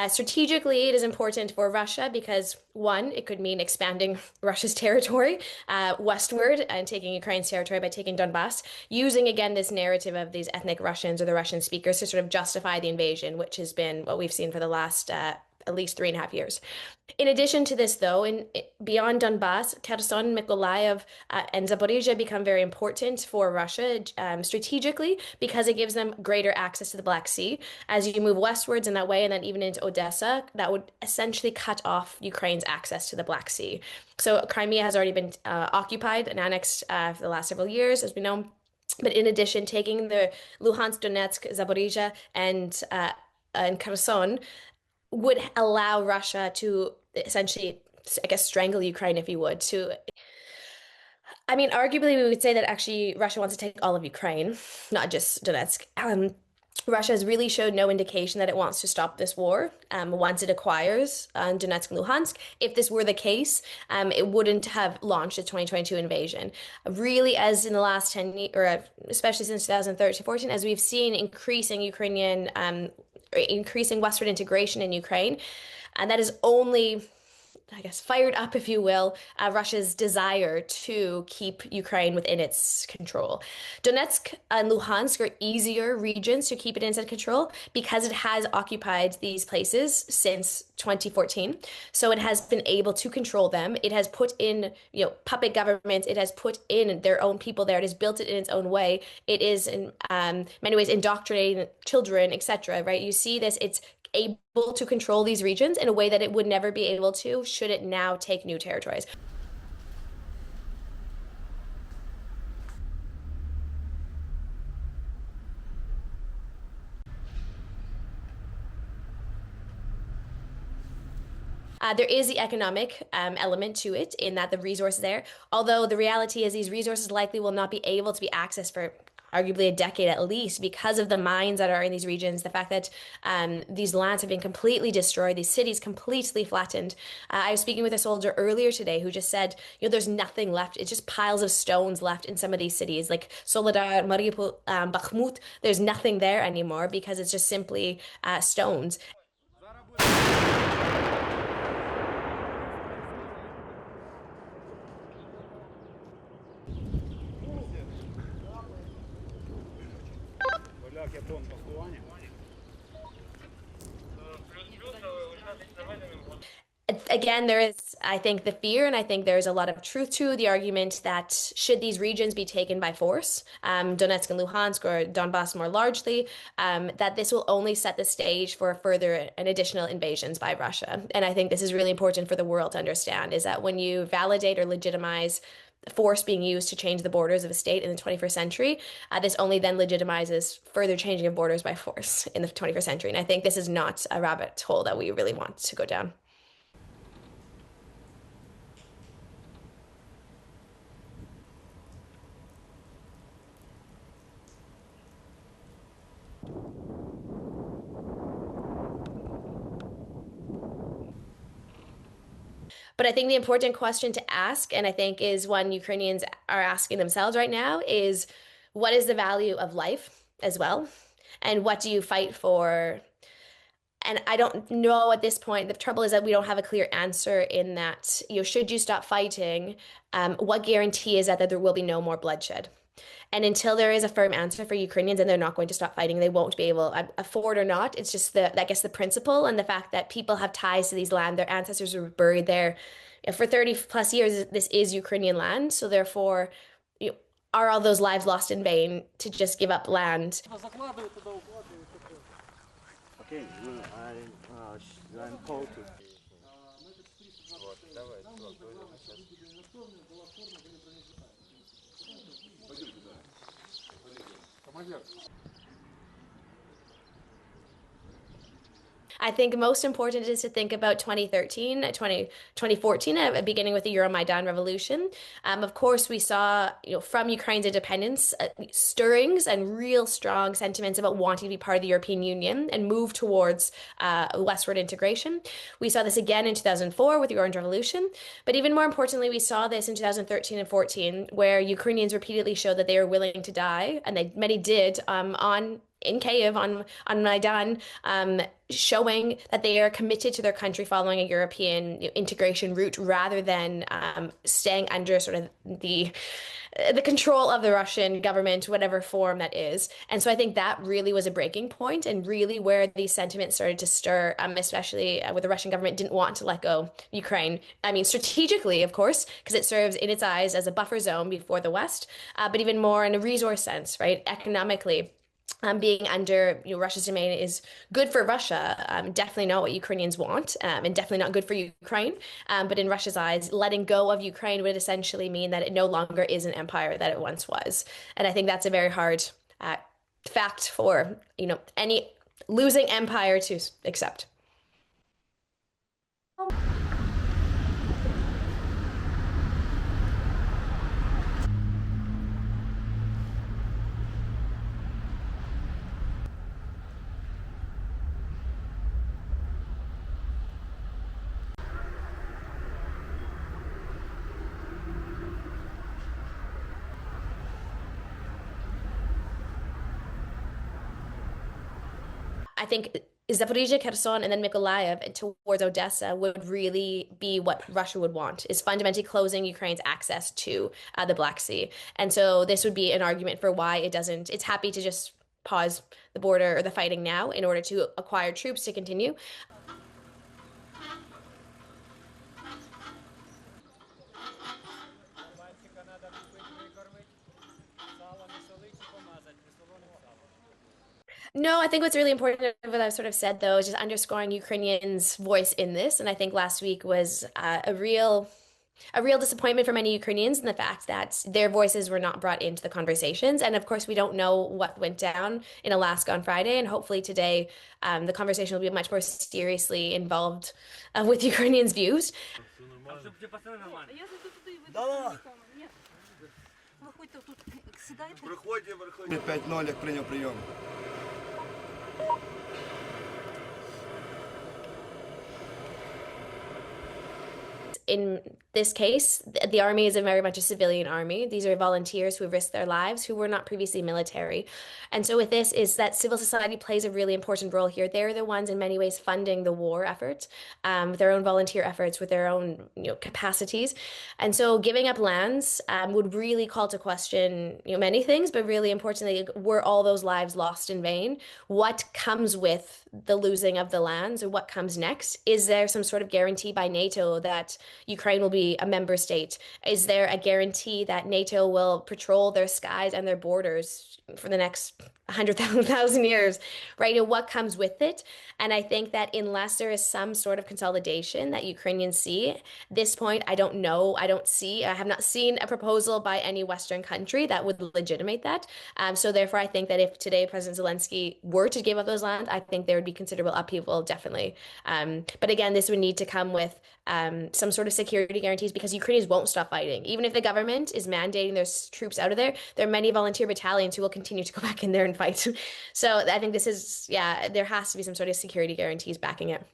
Strategically, it is important for Russia because, one, it could mean expanding Russia's territory westward and taking Ukraine's territory by taking Donbas, using again this narrative of these ethnic Russians or the Russian speakers to sort of justify the invasion, which has been what we've seen for the last at least 3.5 years. In addition to this, though, beyond Donbas, Kherson, Mykolaiv, and Zaporizhzhia become very important for Russia strategically because it gives them greater access to the Black Sea. As you move westwards in that way, and then even into Odessa, that would essentially cut off Ukraine's access to the Black Sea. So Crimea has already been occupied and annexed for the last several years, as we know. But in addition, taking the Luhansk, Donetsk, Zaporizhzhia, and Kherson would allow Russia to essentially, I guess, strangle Ukraine, if you would. I mean, arguably, we would say that actually Russia wants to take all of Ukraine, not just Donetsk. Russia has really showed no indication that it wants to stop this war once it acquires Donetsk and Luhansk. If this were the case, it wouldn't have launched a 2022 invasion. Really, as in the last 10 years, or especially since 2013-14, as we've seen increasing Western integration in Ukraine, and that is only, I guess, fired up, if you will, Russia's desire to keep Ukraine within its control. Donetsk and Luhansk are easier regions to keep it inside control because it has occupied these places since 2014. So it has been able to control them. It has put in, puppet governments. It has put in their own people there. It has built it in its own way. It is in many ways indoctrinating children, etc. Right? You see this. It's able to control these regions in a way that it would never be able to should it now take new territories. There is the economic element to it in that the resources there, although the reality is these resources likely will not be able to be accessed for arguably a decade at least because of the mines that are in these regions, the fact that these lands have been completely destroyed, these cities completely flattened. I was speaking with a soldier earlier today who just said, there's nothing left. It's just piles of stones left in some of these cities, like Soledar, Mariupol, Bakhmut. There's nothing there anymore because it's just simply stones. Again, there is, I think, the fear, and I think there's a lot of truth to the argument that should these regions be taken by force, Donetsk and Luhansk, or Donbas more largely, that this will only set the stage for further and additional invasions by Russia. And I think this is really important for the world to understand, is that when you validate or legitimize force being used to change the borders of a state in the 21st century, this only then legitimizes further changing of borders by force in the 21st century. And I think this is not a rabbit hole that we really want to go down. But I think the important question to ask, and I think is one Ukrainians are asking themselves right now, is what is the value of life as well? And what do you fight for? And I don't know at this point. The trouble is that we don't have a clear answer in that, should you stop fighting, what guarantee is that there will be no more bloodshed? And until there is a firm answer for Ukrainians and they're not going to stop fighting, they won't be able, afford or not. It's just I guess the principle and the fact that people have ties to these land. Their ancestors were buried there for 30 plus years. This is Ukrainian land. So therefore, are all those lives lost in vain to just give up land? Okay, I'm told to. I think most important is to think about 2014, beginning with the Euromaidan revolution. Of course, we saw, from Ukraine's independence, stirrings and real strong sentiments about wanting to be part of the European Union and move towards westward integration. We saw this again in 2004 with the Orange Revolution. But even more importantly, we saw this in 2013 and 14, where Ukrainians repeatedly showed that they were willing to die, and many did, in Kyiv on Maidan, showing that they are committed to their country following a European integration route rather than staying under sort of the control of the Russian government, whatever form that is. And so I think that really was a breaking point and really where these sentiments started to stir, especially where the Russian government didn't want to let go Ukraine. I mean, strategically, of course, because it serves in its eyes as a buffer zone before the West, but even more in a resource sense, right? Economically. Being under Russia's domain is good for Russia, definitely not what Ukrainians want, and definitely not good for Ukraine. But in Russia's eyes, letting go of Ukraine would essentially mean that it no longer is an empire that it once was. And I think that's a very hard fact for any losing empire to accept. I think Zaporizhzhia, Kherson, and then Mykolaiv and towards Odessa would really be what Russia would want, is fundamentally closing Ukraine's access to the Black Sea. And so this would be an argument for why it's happy to just pause the border or the fighting now in order to acquire troops to continue. No, I think what's really important of what I've sort of said, though, is just underscoring Ukrainians' voice in this. And I think last week was a real disappointment for many Ukrainians in the fact that their voices were not brought into the conversations. And of course, we don't know what went down in Alaska on Friday. And hopefully today, the conversation will be much more seriously involved with Ukrainians' views. Проходьте, 5-0, як прийняв прийом. In this case, the army is very much a civilian army. These are volunteers who have risked their lives, who were not previously military. And so with this is that civil society plays a really important role here. They're the ones in many ways funding the war effort, with their own volunteer efforts, with their own capacities. And so giving up lands would really call to question many things, but really importantly, were all those lives lost in vain? What comes with the losing of the lands, or what comes next? Is there some sort of guarantee by NATO that Ukraine will be a member state? Is there a guarantee that NATO will patrol their skies and their borders for the next 100,000 years, right? And what comes with it? And I think that unless there is some sort of consolidation that Ukrainians see, at this point, I don't know. I have not seen a proposal by any Western country that would legitimate that. So therefore, I think that if today President Zelensky were to give up those lands, I think there would be considerable upheaval, definitely. But again, this would need to come with some sort of security guarantees because Ukrainians won't stop fighting. Even if the government is mandating their troops out of there, there are many volunteer battalions who will continue to go back in there and fight. So I think there has to be some sort of security guarantees backing it.